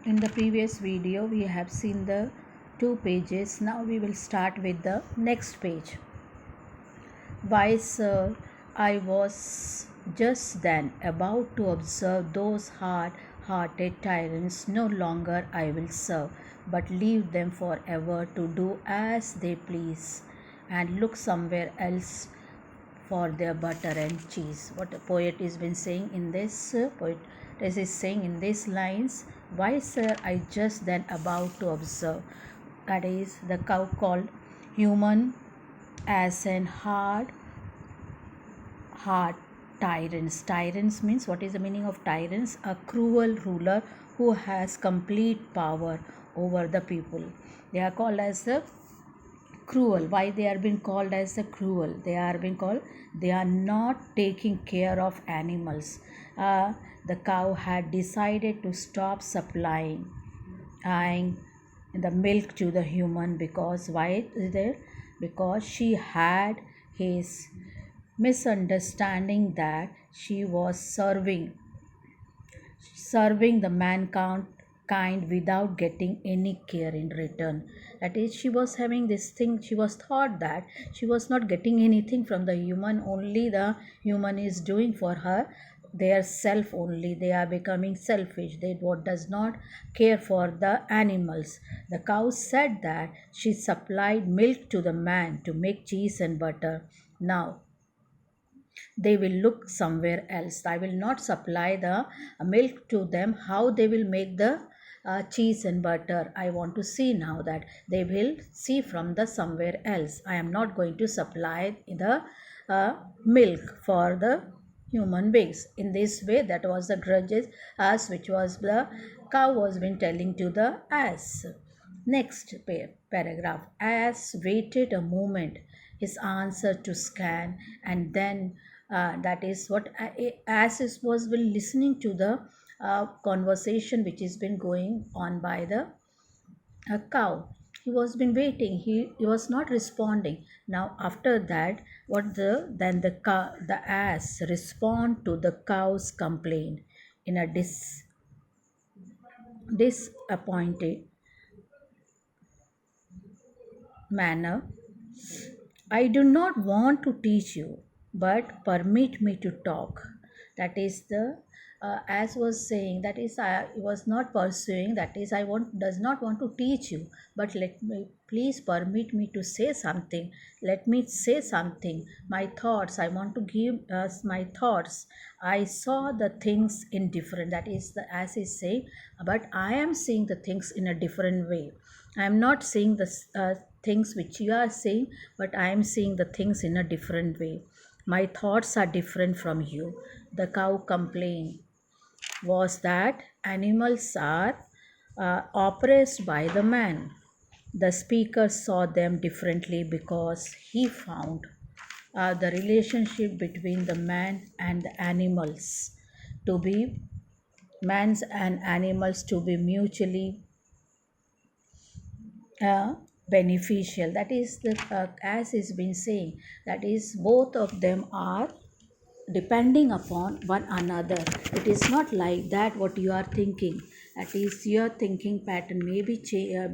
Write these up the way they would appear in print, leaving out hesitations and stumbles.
In the previous video, we have seen the two pages. Now we will start with the next page. Why, sir, I was just then about to observe those hard-hearted tyrants. No longer I will serve, but leave them forever to do as they please, and look somewhere else for their butter and cheese. What the poet has been saying in this poet is saying in these lines, why, sir, I just then about to observe, that is the cow called human as an hard tyrants. Tyrants means, what is the meaning of tyrants? A cruel ruler who has complete power over the people. They are called as the cruel. Why they are being called as the cruel? They are being called, they are not taking care of animals. The cow had decided to stop supplying the milk to the human. Because why is there? Because she had his misunderstanding that she was serving the mankind without getting any care in return. That is, she was having this thing, she was thought that she was not getting anything from the human, only the human is doing for her their self only. They are becoming selfish, they does not care for the animals. The cow said that she supplied milk to the man to make cheese and butter. Now they will look somewhere else. I will not supply the milk to them. How they will make the cheese and butter? I want to see now that they will see from the somewhere else. I am not going to supply the milk for the human beings. In this way, that was the grudges as which was the cow was been telling to the ass. Next paragraph. Ass waited a moment, his answer to scan, and then that is what as is was been listening to the conversation which has been going on by the cow. He was been waiting, he was not responding. Now after that, what the ass respond to the cow's complaint in a disappointed manner. I do not want to teach you, but permit me to talk. That is the as was saying. That is, I was not pursuing. That is, I want does not want to teach you, but let me please permit me to say something. Let me say something. My thoughts. I want to give us my thoughts. I saw the things in different. That is the as is saying, but I am seeing the things in a different way. I am not seeing the things which you are saying, but I am seeing the things in a different way. My thoughts are different from you. The cow complained was that animals are oppressed by the man. The speaker saw them differently because he found the relationship between the man and the animals to be man's and animals to be mutually beneficial. That is the as is been saying, that is both of them are depending upon one another. It is not like that what you are thinking, that is your thinking pattern may be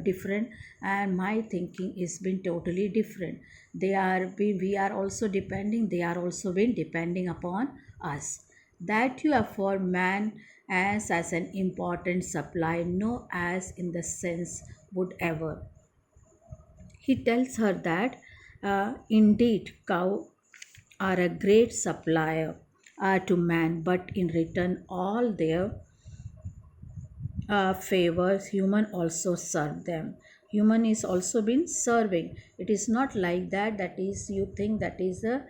different, and my thinking is been totally different. We are also depending, they are also been depending upon us. That you afford man as an important supply, no as in the sense would ever. He tells her that indeed cow are a great supplier to man, but in return all their favors human also serve them. Human is also been serving. It is not like that, that is you think that is a,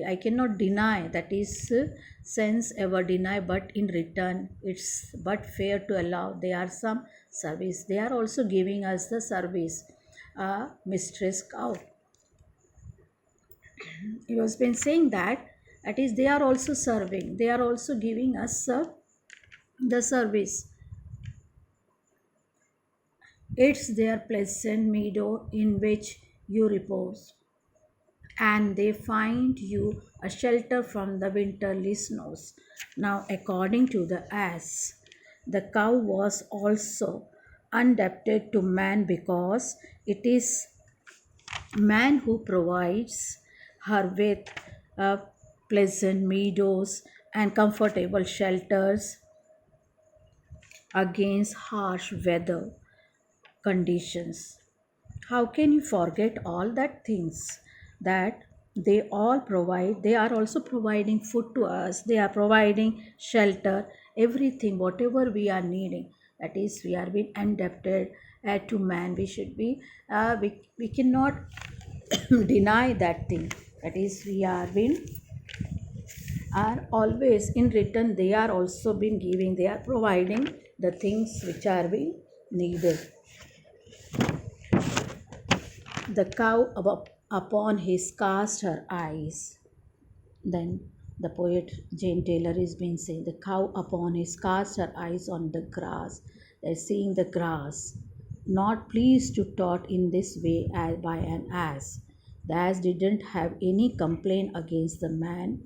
I cannot deny, that is sense ever deny, but in return it's but fair to allow there are some service. They are also giving us the service. Mistress cow, he was been saying that, that is they are also serving, they are also giving us the service. It's their pleasant meadow in which you repose, and they find you a shelter from the winterly snows. Now according to the ass, The cow was also adapted to man because it is man who provides her with uh, pleasant meadows and comfortable shelters against harsh weather conditions. How can you forget all that things that they all provide? They are also providing food to us, they are providing shelter, everything, whatever we are needing. That is, we are being adapted to man. We should be, we cannot deny that thing. That is, we are being are always in return, they are also been giving, they are providing the things which are being needed. The cow upon his cast her eyes. Then the poet Jane Taylor is being saying, the cow upon his cast her eyes on the grass. They're seeing the grass, not pleased to taught in this way as by an ass. The ass didn't have any complaint against the man.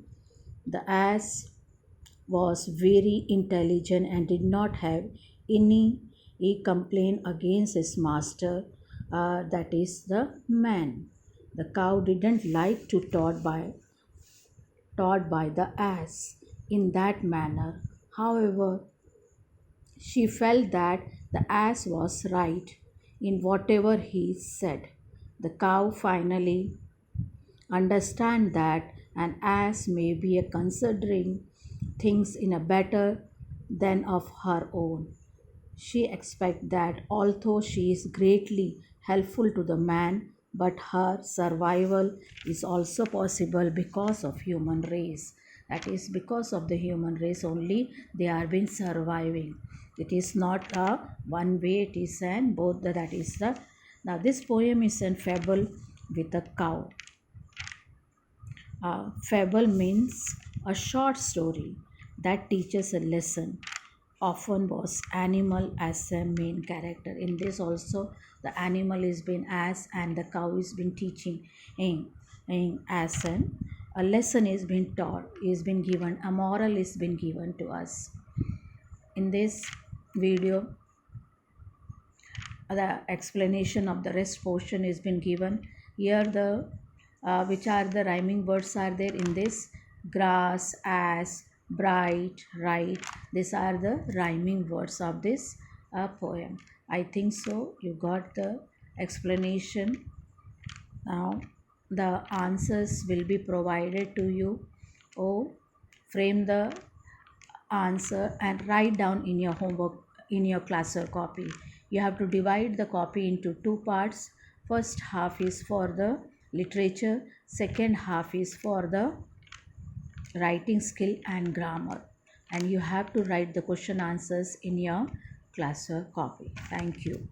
The ass was very intelligent and did not have any complaint against his master, that is the man. The cow didn't like to taught by the ass in that manner. However, she felt that the ass was right in whatever he said. The cow finally understand that an ass may be a considering things in a better than of her own. She expects that although she is greatly helpful to the man, but her survival is also possible because of human race. That is, because of the human race only they are been surviving. It is not a one way, it is an both. That is the, now this poem is a fable with a cow. Fable means a short story that teaches a lesson. Often was animal as a main character. In this also, the animal is been as and the cow is been teaching as an a lesson is been taught, is been given, a moral is been given to us. In this video, the explanation of the rest portion has been given. Here the which are the rhyming words are there in this: grass, ass, bright, right. These are the rhyming words of this poem. I think so you got the explanation. Now the answers will be provided to you. Oh, frame the answer and write down in your homework, in your class or copy. You have to divide the copy into two parts. First half is for the literature, second half is for the writing skill and grammar, and you have to write the question answers in your class or copy. Thank you.